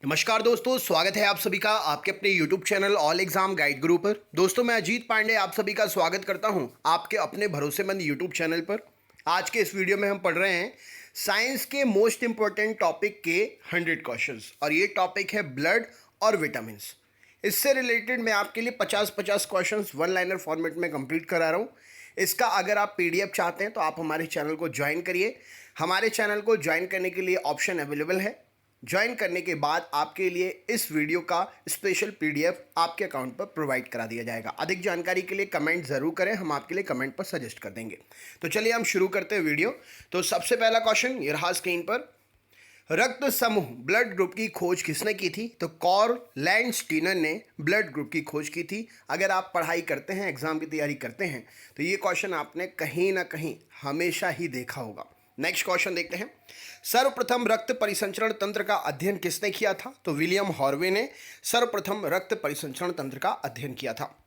नमस्कार दोस्तों, स्वागत है आप सभी का आपके अपने YouTube channel all exam guide गुरु पर। दोस्तों मैं अजीत पांडे आप सभी का स्वागत करता हूं आपके अपने भरोसेमंद YouTube चैनल पर। आज के इस वीडियो में हम पढ़ रहे हैं साइंस के मोस्ट इंपॉर्टेंट टॉपिक के 100 क्वेश्चंस और ये टॉपिक है ब्लड और विटामिन्स। इससे रिलेटेड मैं आपके लिए 50-50 क्वेश्चंस वन लाइनर फॉर्मेट में कंप्लीट करा रहा हूँ। इसका अगर आप PDF चाहते हैं तो आप हमारे चैनल को ज्वाइन करिए। हमारे चैनल को ज्वाइन करने के लिए ऑप्शन अवेलेबल है। ज्वाइन करने के बाद आपके लिए इस वीडियो का स्पेशल PDF आपके अकाउंट पर प्रोवाइड करा दिया जाएगा। अधिक जानकारी के लिए कमेंट ज़रूर करें, हम आपके लिए कमेंट पर सजेस्ट कर देंगे। तो चलिए हम शुरू करते हैं वीडियो। तो सबसे पहला क्वेश्चन ये रहा स्क्रीन पर। रक्त समूह ब्लड ग्रुप की खोज किसने की थी? तो कार्ल लैंडस्टीनर ने ब्लड ग्रुप की खोज की थी। अगर आप पढ़ाई करते हैं, एग्जाम की तैयारी करते हैं तो ये क्वेश्चन आपने कहीं ना कहीं हमेशा ही देखा होगा। नेक्स्ट क्वेश्चन देखते हैं। सर्वप्रथम रक्त परिसंचरण तंत्र का अध्ययन किसने किया था? तो विलियम हॉर्वे ने सर्वप्रथम रक्त परिसंचरण तंत्र का अध्ययन किया था।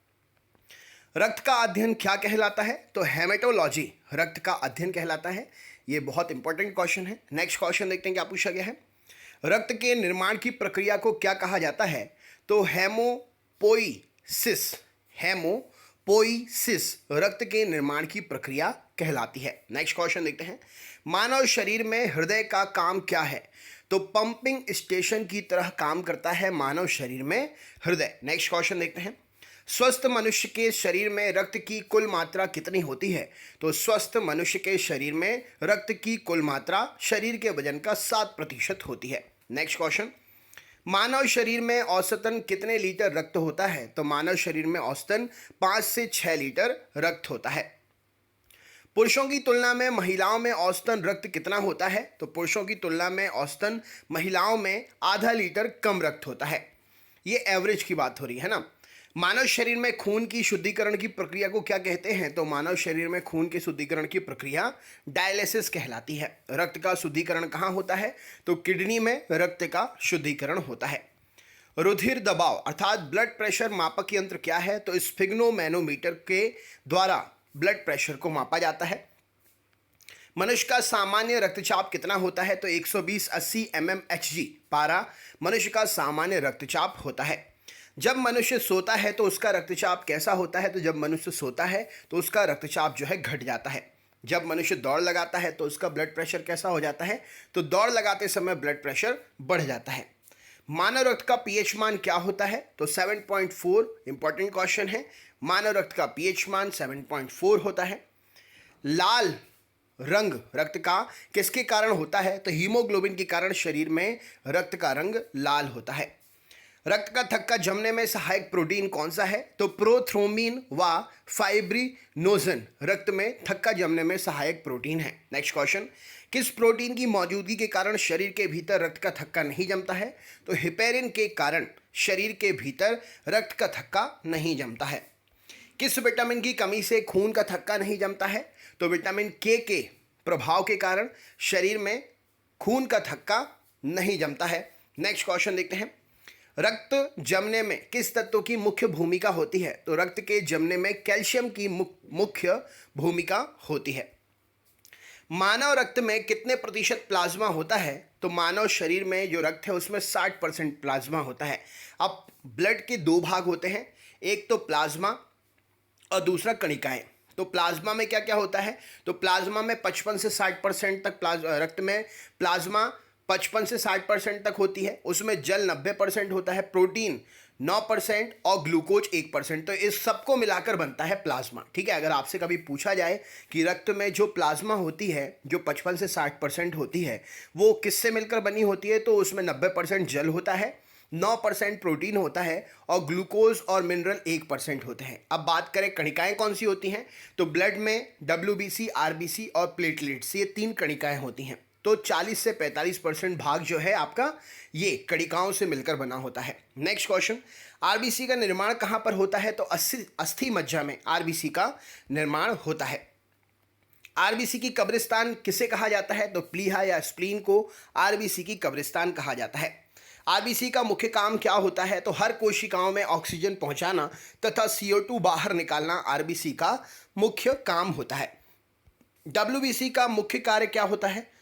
रक्त का अध्ययन क्या कहलाता है? तो हेमेटोलॉजी रक्त का अध्ययन कहलाता है। ये बहुत इंपॉर्टेंट क्वेश्चन है। नेक्स्ट क्वेश्चन देखते हैं क्या पूछा गया है। रक्त के निर्माण की प्रक्रिया को क्या कहा जाता है? तो हेमोपोइसिस। हेमोपोइसिस रक्त के निर्माण की प्रक्रिया कहलाती है। नेक्स्ट क्वेश्चन देखते हैं। मानव शरीर में हृदय का काम क्या है? तो पंपिंग स्टेशन की तरह काम करता है मानव शरीर में हृदय। नेक्स्ट क्वेश्चन देखते हैं। स्वस्थ मनुष्य के शरीर में रक्त की कुल मात्रा कितनी होती है? तो स्वस्थ मनुष्य के शरीर में रक्त की कुल मात्रा शरीर के वजन का 7% होती है। Next question. मानव शरीर में औसतन कितने लीटर रक्त होता है? तो मानव शरीर में औसतन 5 से 6 लीटर रक्त होता है। पुरुषों की तुलना में महिलाओं में औसतन रक्त कितना होता है? तो पुरुषों की तुलना में औसतन महिलाओं में आधा लीटर कम रक्त होता है। ये एवरेज की बात हो रही है ना। मानव शरीर में खून की शुद्धिकरण की प्रक्रिया को क्या कहते हैं? तो मानव शरीर में खून के शुद्धिकरण की प्रक्रिया डायलिसिस कहलाती है। रक्त का शुद्धिकरण कहाँ होता है? तो किडनी में रक्त का शुद्धिकरण होता है। रुधिर दबाव अर्थात ब्लड प्रेशर मापक यंत्र क्या है? तो स्फिग्नोमैनोमीटर के द्वारा ब्लड प्रेशर को मापा जाता है। मनुष्य का सामान्य रक्तचाप कितना होता है? तो 120/80 mmHg पारा मनुष्य का सामान्य रक्तचाप होता है। जब मनुष्य सोता है तो उसका रक्तचाप कैसा होता है? तो जब मनुष्य सोता है तो उसका रक्तचाप जो है घट जाता है। जब मनुष्य दौड़ लगाता है तो उसका ब्लड प्रेशर कैसा हो जाता है? तो दौड़ लगाते समय ब्लड प्रेशर बढ़ जाता है। मानव रक्त का पीएच मान क्या होता है? तो 7.4। इंपॉर्टेंट क्वेश्चन है। मानव रक्त का पीएच मान 7.4 होता है। लाल रंग रक्त का किसके कारण होता है? तो हीमोग्लोबिन के कारण शरीर में रक्त का रंग लाल होता है। रक्त का थक्का जमने में सहायक प्रोटीन कौन सा है? तो प्रोथ्रोम्बिन व फाइब्रिनोजन रक्त में थक्का जमने में सहायक प्रोटीन है। Next question. किस प्रोटीन की मौजूदगी के कारण शरीर के भीतर रक्त का थक्का नहीं जमता है? तो हेपेरिन के कारण शरीर के भीतर रक्त का थक्का नहीं जमता है। किस विटामिन की कमी से खून का थक्का नहीं जमता है? तो विटामिन के प्रभाव के कारण शरीर में खून का थक्का नहीं जमता है। नेक्स्ट क्वेश्चन देखते हैं। रक्त जमने में किस तत्व की मुख्य भूमिका होती है? तो रक्त के जमने में कैल्शियम की मुख्य भूमिका होती है। मानव रक्त में कितने प्रतिशत प्लाज्मा होता है? तो मानव शरीर में जो रक्त है उसमें 60% प्लाज्मा होता है। अब ब्लड के दो भाग होते हैं, एक तो प्लाज्मा और दूसरा कणिकाएं। तो प्लाज्मा में क्या क्या होता है? तो प्लाज्मा में 55 से 60% तक रक्त में प्लाज्मा 55 से 60% तक होती है। उसमें जल 90% होता है, प्रोटीन 9% और ग्लूकोज 1%। तो इस सबको मिलाकर बनता है प्लाज्मा। ठीक है। अगर आपसे कभी पूछा जाए कि रक्त में जो प्लाज्मा होती है जो 55 से 60% होती है वो किससे मिलकर बनी होती है? तो उसमें 90% जल होता है, 9% प्रोटीन होता है और ग्लूकोज और मिनरल 1% होते हैं। अब बात करें कणिकाएं कौन सी होती हैं? तो ब्लड में WBC, RBC और प्लेटलेट्स ये 3 कणिकाएं होती हैं। तो 40 से 45% भाग जो है आपका ये कणिकाओं से मिलकर बना होता है। Next question. RBC का निर्माण कहाँ पर होता है? तो अस्थि मज्जा में RBC का निर्माण होता है। RBC की कब्रिस्तान किसे कहा जाता है? तो प्लीहा या स्प्लीन को RBC की कब्रिस्तान कहा जाता है। RBC का मुख्य काम क्या होता है? तो हर कोशिकाओं में ऑक्सीजन पहुंचाना तथा CO2 बाहर निकालना RBC का मुख्य काम होता है। WBC का मुख्य कार्य क्या होता है?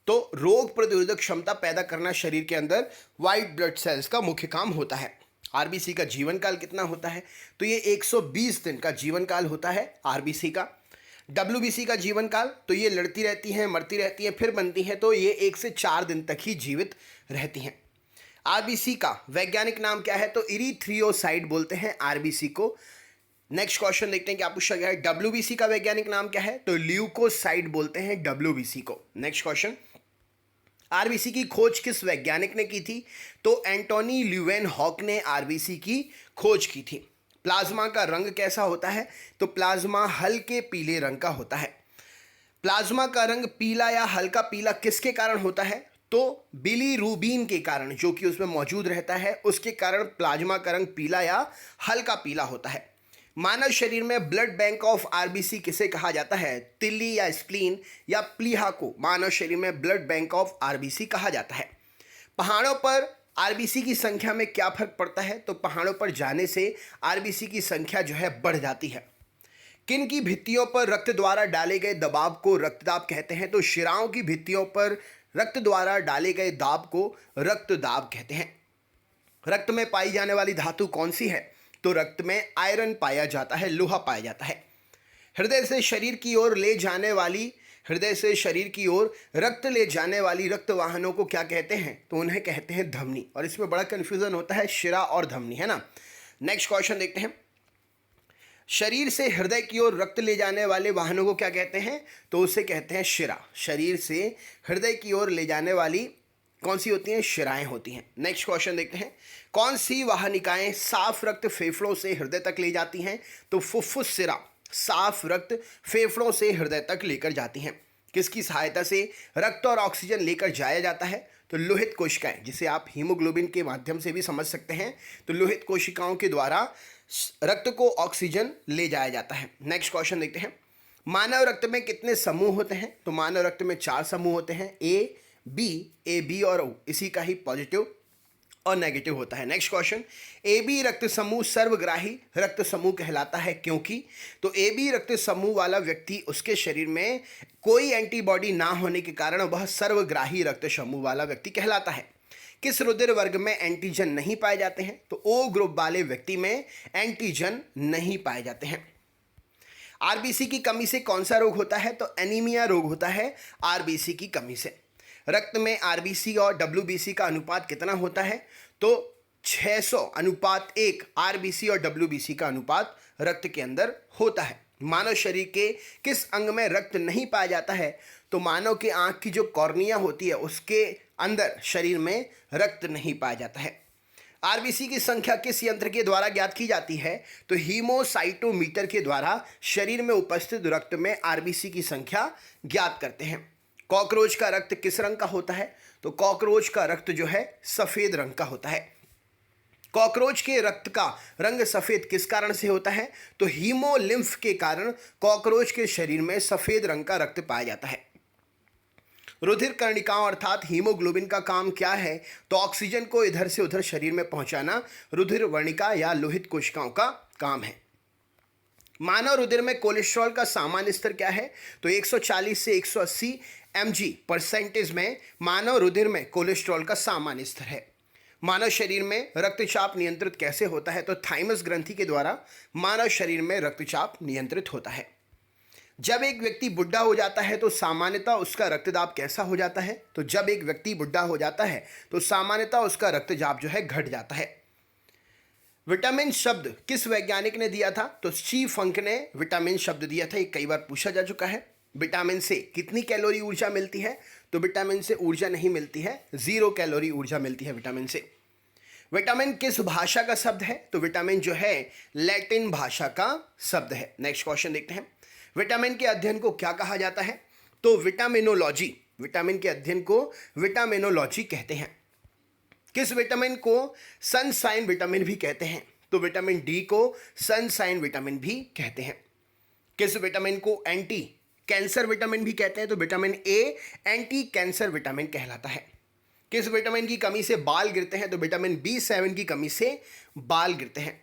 तो रोग प्रतिरोधक क्षमता पैदा करना शरीर के अंदर व्हाइट ब्लड सेल्स का मुख्य काम होता है। आरबीसी का जीवन काल कितना होता है? तो ये 120 दिन का जीवन काल होता है आरबीसी का। डब्ल्यूबीसी का जीवन काल, तो ये लड़ती रहती हैं, मरती रहती हैं, फिर बनती हैं, तो ये 1 से 4 दिन तक ही जीवित रहती हैं। आरबीसी का वैज्ञानिक नाम क्या है? तो इरिथ्रियोसाइट बोलते हैं आरबीसी को। नेक्स्ट क्वेश्चन देखते हैं क्या पूछा गया है। डब्ल्यूबीसी का वैज्ञानिक नाम क्या है? तो ल्यूकोसाइट बोलते हैं डब्ल्यूबीसी को। नेक्स्ट क्वेश्चन, आरबीसी की खोज किस वैज्ञानिक ने की थी? तो एंटोनी ल्यूवेनहॉक ने आरबीसी की खोज की थी। प्लाज्मा का रंग कैसा होता है? तो प्लाज्मा हल्के पीले रंग का होता है। प्लाज्मा का रंग पीला या हल्का पीला किसके कारण होता है? तो बिलीरुबिन के कारण, जो कि उसमें मौजूद रहता है, उसके कारण प्लाज्मा का रंग पीला या हल्का पीला होता है। मानव शरीर में ब्लड बैंक ऑफ आरबीसी किसे कहा जाता है? तिल्ली या स्प्लीन या प्लीहा को मानव शरीर में ब्लड बैंक ऑफ आरबीसी कहा जाता है। पहाड़ों पर आरबीसी की संख्या में क्या फर्क पड़ता है? तो पहाड़ों पर जाने से आरबीसी की संख्या जो है बढ़ जाती है। किन की भित्तियों पर रक्त द्वारा डाले गए दबाव को रक्तदाब कहते हैं? तो शिराओं की भित्तियों पर रक्त द्वारा डाले गए दाब को रक्तदाब कहते हैं। रक्त में पाई जाने वाली धातु कौन सी है? तो रक्त में आयरन पाया जाता है, लोहा पाया जाता है। हृदय से शरीर की ओर रक्त ले जाने वाली रक्त वाहनों को क्या कहते हैं? तो उन्हें कहते हैं धमनी। और इसमें बड़ा कंफ्यूजन होता है, शिरा और धमनी, है ना। नेक्स्ट क्वेश्चन देखते हैं। शरीर से हृदय की ओर रक्त ले जाने वाले वाहनों को क्या कहते हैं? तो उसे कहते हैं शिरा। शरीर से हृदय की ओर ले जाने वाली कौन सी होती हैं? शिराएं होती हैं। नेक्स्ट क्वेश्चन देखते हैं। कौन सी वाहनिकाएं साफ रक्त फेफड़ों से हृदय तक ले जाती हैं? तो फुफ्फुस सिरा साफ रक्त फेफड़ों से हृदय तक लेकर जाती हैं। किसकी सहायता से रक्त और ऑक्सीजन लेकर जाया जाता है? तो लोहित कोशिकाएं, जिसे आप हीमोग्लोबिन के माध्यम से भी समझ सकते हैं। तो लोहित कोशिकाओं के द्वारा रक्त को ऑक्सीजन ले जाया जाता है। नेक्स्ट क्वेश्चन देखते हैं। मानव रक्त में कितने समूह होते हैं? तो मानव रक्त में 4 समूह होते हैं, ए बी और ओ। इसी का ही पॉजिटिव और नेगेटिव होता है। नेक्स्ट क्वेश्चन, ए बी रक्त समूह सर्वग्राही रक्त समूह कहलाता है, क्योंकि? तो ए बी रक्त समूह वाला व्यक्ति, उसके शरीर में कोई एंटीबॉडी ना होने के कारण वह सर्वग्राही रक्त समूह वाला व्यक्ति कहलाता है। किस रुधिर वर्ग में एंटीजन नहीं पाए जाते हैं? तो ओ ग्रुप वाले व्यक्ति में एंटीजन नहीं पाए जाते हैं। आरबीसी की कमी से कौन सा रोग होता है? तो एनीमिया रोग होता है आरबीसी की कमी से। रक्त में आरबीसी और डब्ल्यूबीसी का अनुपात कितना होता है? तो 600:1 आरबीसी और डब्ल्यूबीसी का अनुपात रक्त के अंदर होता है। मानव शरीर के किस अंग में रक्त नहीं पाया जाता है? तो मानव के आंख की जो कॉर्निया होती है, उसके अंदर शरीर में रक्त नहीं पाया जाता है। आरबीसी की संख्या किस यंत्र के द्वारा ज्ञात की जाती है? तो हीमोसाइटोमीटर के द्वारा शरीर में उपस्थित रक्त में आरबीसी की संख्या ज्ञात करते हैं। कॉकरोच का रक्त किस रंग का होता है? तो कॉकरोच का रक्त जो है सफेद रंग का होता है। कॉकरोच के रक्त का रंग सफेद किस कारण से होता है? तो हीमोलिम्फ के कारण कॉकरोच के शरीर में सफेद रंग का रक्त पाया जाता है। रुधिर कर्णिकाओं अर्थात हीमोग्लोबिन का काम क्या है? तो ऑक्सीजन को इधर से उधर शरीर में पहुंचाना रुधिर वर्णिका या लोहित कोशिकाओं का काम है। मानव रुधिर में कोलेस्ट्रॉल का सामान्य स्तर क्या है? तो 140 से 180 mg/% में मानव रुधिर में कोलेस्ट्रॉल का सामान्य स्तर है। मानव शरीर में रक्तचाप नियंत्रित कैसे होता है? तो थाइमस ग्रंथि के द्वारा मानव शरीर में रक्तचाप नियंत्रित होता है। जब एक व्यक्ति बुढ़ा हो जाता है तो सामान्यतः उसका रक्तदाब कैसा हो जाता है? तो जब एक व्यक्ति बुढ़ा हो जाता है तो सामान्यतः उसका रक्तचाप जो है घट जाता है। विटामिन शब्द किस वैज्ञानिक ने दिया था? तो सी फंक ने विटामिन शब्द दिया था। ये कई बार पूछा जा चुका है। विटामिन से कितनी कैलोरी ऊर्जा मिलती है? तो विटामिन से ऊर्जा नहीं मिलती है, 0 कैलोरी ऊर्जा मिलती है विटामिन से। विटामिन किस भाषा का शब्द है? तो विटामिन जो है लैटिन भाषा का शब्द है। नेक्स्ट क्वेश्चन देखते हैं। विटामिन के अध्ययन को क्या कहा जाता है? तो विटामिनोलॉजी। विटामिन के अध्ययन को विटामिनोलॉजी कहते हैं। किस विटामिन को सनशाइन विटामिन भी कहते हैं? तो विटामिन डी को सनशाइन विटामिन भी कहते हैं। किस विटामिन को एंटी कैंसर विटामिन भी कहते हैं? तो vitamin A anti cancer vitamin कहलाता है। किस विटामिन की कमी से बाल गिरते हैं? तो विटामिन B7 की कमी से बाल गिरते हैं।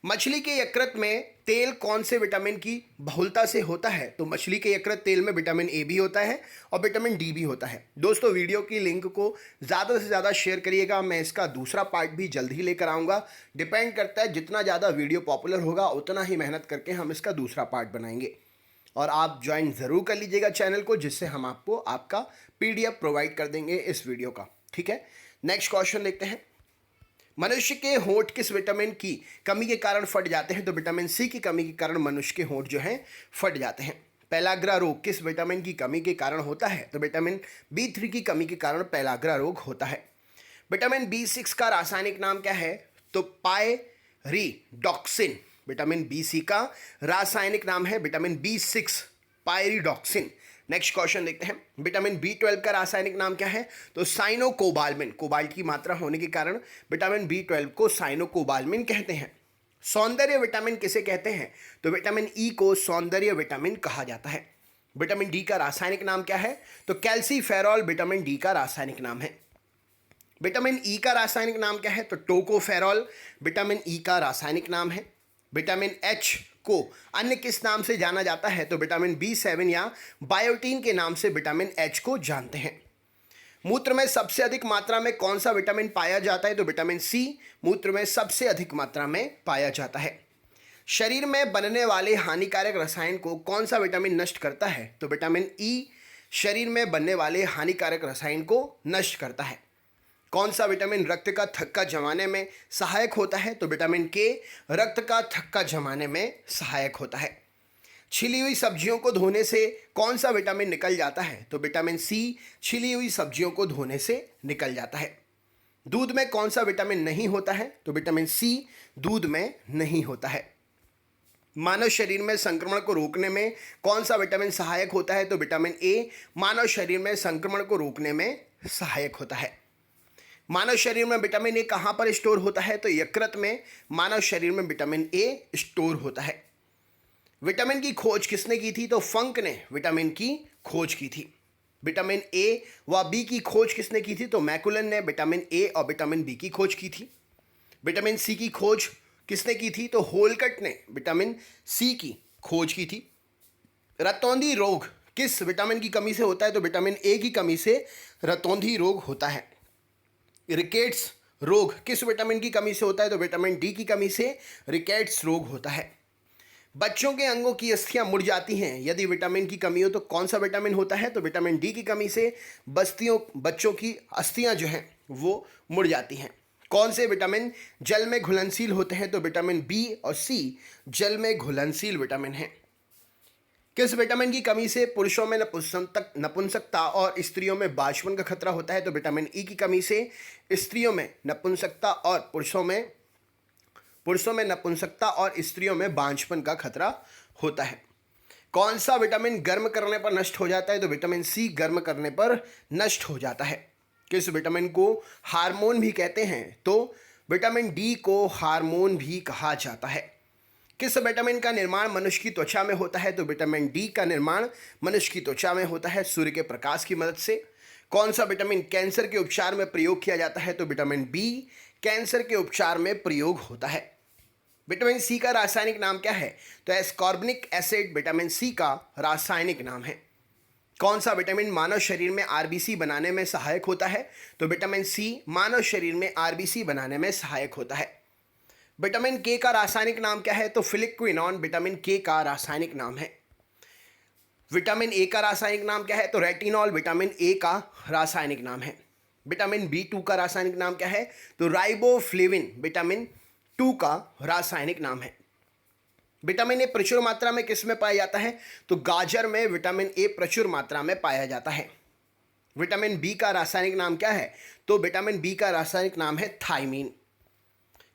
मछली के यकृत में तेल कौन से विटामिन की बहुलता से होता है? तो मछली के यकृत तेल में विटामिन ए भी होता है और विटामिन डी भी होता है। दोस्तों वीडियो की लिंक को ज़्यादा से ज़्यादा शेयर करिएगा, मैं इसका दूसरा पार्ट भी जल्द ही लेकर आऊँगा। डिपेंड करता है जितना ज़्यादा वीडियो पॉपुलर होगा उतना ही मेहनत करके हम इसका दूसरा पार्ट बनाएंगे। और आप ज्वाइन ज़रूर कर लीजिएगा चैनल को, जिससे हम आपको आपका PDF प्रोवाइड कर देंगे इस वीडियो का। ठीक है, नेक्स्ट क्वेश्चन देखते हैं। मनुष्य के होंठ किस विटामिन की कमी के कारण फट जाते हैं? तो विटामिन सी की कमी के कारण मनुष्य के होंठ जो हैं फट जाते हैं। पेलाग्रा रोग किस विटामिन की कमी के कारण होता है? तो विटामिन B3 की कमी के कारण पेलाग्रा रोग होता है। विटामिन B6 का रासायनिक नाम क्या है? तो पायरिडॉक्सिन। विटामिन B6 का रासायनिक नाम है vitamin B6 pyridoxine. Next question देखते हैं। विटामिन B12 का रासायनिक नाम क्या है? तो साइनोकोबाल्मिन। कोबाल्ट की मात्रा होने के कारण विटामिन B12 को साइनोकोबाल्मिन कहते हैं। सौंदर्य विटामिन किसे कहते हैं? तो विटामिन ई को सौंदर्य विटामिन कहा जाता है। विटामिन डी का रासायनिक नाम क्या है? तो कैल्सीफेरॉल विटामिन डी का रासायनिक नाम है। विटामिन ई का रासायनिक नाम क्या है? तो टोकोफेरॉल विटामिन ई का रासायनिक नाम है। विटामिन एच को अन्य किस नाम से जाना जाता है? तो विटामिन B7 या बायोटीन के नाम से विटामिन एच को जानते हैं। मूत्र में सबसे अधिक मात्रा में कौन सा विटामिन पाया जाता है? तो विटामिन सी मूत्र में सबसे अधिक मात्रा में पाया जाता है। शरीर में बनने वाले हानिकारक रसायन को कौन सा विटामिन नष्ट करता है? तो विटामिन ई शरीर में बनने वाले हानिकारक रसायन को नष्ट करता है। कौन सा विटामिन रक्त का थक्का जमाने में सहायक होता है? तो विटामिन के रक्त का थक्का जमाने में सहायक होता है। छिली हुई सब्जियों को धोने से कौन सा विटामिन निकल जाता है? तो विटामिन सी छिली हुई सब्जियों को धोने से निकल जाता है। दूध में कौन सा विटामिन नहीं होता है? तो विटामिन सी दूध में नहीं होता है। मानव शरीर में संक्रमण को रोकने में कौन सा विटामिन सहायक होता है? तो विटामिन ए मानव शरीर में संक्रमण को रोकने में सहायक होता है। मानव शरीर में विटामिन ए कहाँ पर स्टोर होता है? तो यकृत में मानव शरीर में विटामिन ए स्टोर होता है। विटामिन की खोज किसने की थी? तो फंक ने विटामिन की खोज की थी। विटामिन ए व बी की खोज किसने की थी? तो मैकुलन ने विटामिन ए और विटामिन बी की खोज की थी। विटामिन सी की खोज किसने की थी? तो होलकट ने विटामिन सी की खोज की थी। रतौंधी रोग किस विटामिन की कमी से होता है? तो विटामिन ए की कमी से रतौंधी रोग होता है। रिकेट्स रोग किस विटामिन की कमी से होता है? तो विटामिन डी की कमी से रिकेट्स रोग होता है। बच्चों के अंगों की अस्थियां मुड़ जाती हैं यदि विटामिन की कमी हो तो कौन सा विटामिन होता है? तो विटामिन डी की कमी से बच्चों की अस्थियां जो हैं वो मुड़ जाती हैं। कौन से विटामिन जल में घुलनशील होते हैं? तो विटामिन बी और सी जल में घुलनशील विटामिन हैं। किस विटामिन की कमी से पुरुषों में नपुंसकता और स्त्रियों में बांझपन का खतरा होता है? तो विटामिन ई की कमी से स्त्रियों में नपुंसकता और पुरुषों में नपुंसकता और स्त्रियों में बांझपन का खतरा होता है। कौन सा विटामिन गर्म करने पर नष्ट हो जाता है? तो विटामिन सी गर्म करने पर नष्ट हो जाता है। किस विटामिन को हार्मोन भी कहते हैं? तो विटामिन डी को हार्मोन भी कहा जाता है। किस विटामिन का निर्माण मनुष्य की त्वचा में होता है? तो विटामिन डी का निर्माण मनुष्य की त्वचा में होता है सूर्य के प्रकाश की मदद से। कौन सा विटामिन कैंसर के उपचार में प्रयोग किया जाता है? तो विटामिन बी कैंसर के उपचार में प्रयोग होता है। विटामिन सी का रासायनिक नाम क्या है? तो एस्कॉर्बिक एसिड विटामिन सी का रासायनिक नाम है। कौन सा विटामिन मानव शरीर में आरबीसी बनाने में सहायक होता है? तो विटामिन सी मानव शरीर में आरबीसी बनाने में सहायक होता है। विटामिन के का रासायनिक नाम क्या है? तो फिलिक्विनॉन विटामिन के का रासायनिक नाम है। विटामिन ए का रासायनिक नाम क्या है? तो रेटिनॉल विटामिन ए का रासायनिक नाम है। विटामिन B2 का रासायनिक नाम क्या है? तो राइबोफ्लेविन विटामिन 2 का रासायनिक नाम है। विटामिन ए प्रचुर मात्रा में किस में पाया जाता है? तो गाजर में विटामिन ए प्रचुर मात्रा में पाया जाता है। विटामिन बी का रासायनिक नाम क्या है? तो विटामिन बी का रासायनिक नाम है थायमीन।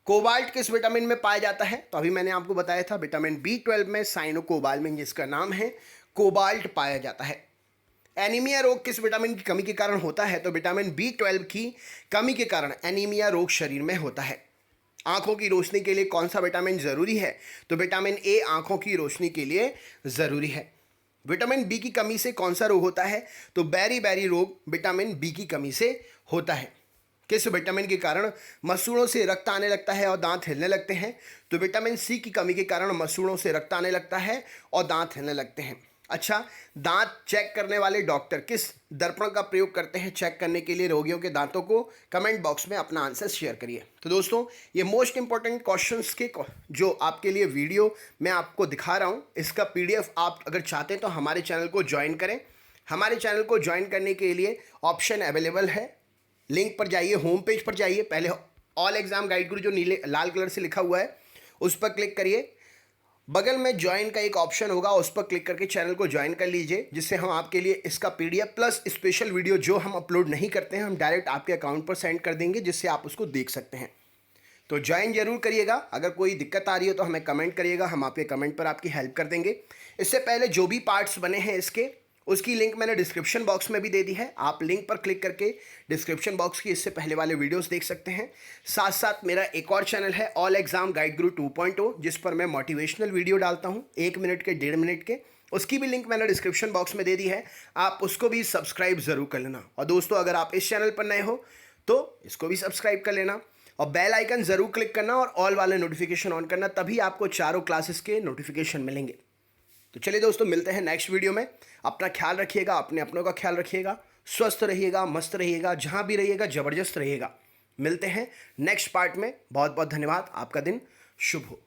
कोबाल्ट किस विटामिन में पाया जाता है? तो अभी मैंने आपको बताया था विटामिन B12 में साइनोकोबाल्मिन जिसका नाम है कोबाल्ट पाया जाता है। एनीमिया रोग किस विटामिन की कमी के कारण होता है? तो विटामिन B12 की कमी के कारण एनीमिया रोग शरीर में होता है। आंखों की रोशनी के लिए कौन सा विटामिन जरूरी है? तो विटामिन ए आंखों की रोशनी के लिए जरूरी है। विटामिन बी की कमी से कौन सा रोग होता है? तो बेरी बेरी रोग विटामिन बी की कमी से होता है। किस विटामिन के कारण मसूड़ों से रक्त आने लगता है और दांत हिलने लगते हैं? तो विटामिन सी की कमी के कारण मसूड़ों से रक्त आने लगता है और दांत हिलने लगते हैं। अच्छा, दांत चेक करने वाले डॉक्टर किस दर्पण का प्रयोग करते हैं चेक करने के लिए रोगियों के दांतों को? कमेंट बॉक्स में अपना आंसर शेयर करिए। तो दोस्तों, ये मोस्ट इंपॉर्टेंट क्वेश्चंस के जो आपके लिए वीडियो मैं आपको दिखा रहा हूँ, इसका पीडीएफ आप अगर चाहते हैं तो हमारे चैनल को ज्वाइन करें। हमारे चैनल को ज्वाइन करने के लिए ऑप्शन अवेलेबल है, लिंक पर जाइए, होम पेज पर जाइए, पहले ऑल एग्जाम गाइड गुरु जो नीले लाल कलर से लिखा हुआ है उस पर क्लिक करिए। बगल में ज्वाइन का एक ऑप्शन होगा, उस पर क्लिक करके चैनल को ज्वाइन कर लीजिए, जिससे हम आपके लिए इसका पीडीएफ प्लस स्पेशल वीडियो जो हम अपलोड नहीं करते हैं हम डायरेक्ट आपके अकाउंट पर सेंड कर देंगे, जिससे आप उसको देख सकते हैं। तो ज्वाइन जरूर करिएगा। अगर कोई दिक्कत आ रही है तो हमें कमेंट करिएगा, हम आपके कमेंट पर आपकी हेल्प कर देंगे। इससे पहले जो भी पार्ट्स बने हैं इसके, उसकी लिंक मैंने डिस्क्रिप्शन बॉक्स में भी दे दी है। आप लिंक पर क्लिक करके डिस्क्रिप्शन बॉक्स की इससे पहले वाले वीडियोस देख सकते हैं। साथ साथ मेरा एक और चैनल है ऑल एग्जाम गाइड गुरु 2.0, जिस पर मैं मोटिवेशनल वीडियो डालता हूं 1 मिनट के 1.5 मिनट के। उसकी भी लिंक मैंने डिस्क्रिप्शन बॉक्स में दे दी है, आप उसको भी सब्सक्राइब ज़रूर कर लेना। और दोस्तों, अगर आप इस चैनल पर नए हो तो इसको भी सब्सक्राइब कर लेना और बेल आइकन ज़रूर क्लिक करना और ऑल वाले नोटिफिकेशन ऑन करना, तभी आपको चारों क्लासेस के नोटिफिकेशन मिलेंगे। तो चलिए दोस्तों, मिलते हैं नेक्स्ट वीडियो में। अपना ख्याल रखिएगा, अपने अपनों का ख्याल रखिएगा, स्वस्थ रहिएगा, मस्त रहिएगा, जहां भी रहिएगा ज़बरदस्त रहिएगा। मिलते हैं नेक्स्ट पार्ट में। बहुत बहुत धन्यवाद। आपका दिन शुभ हो।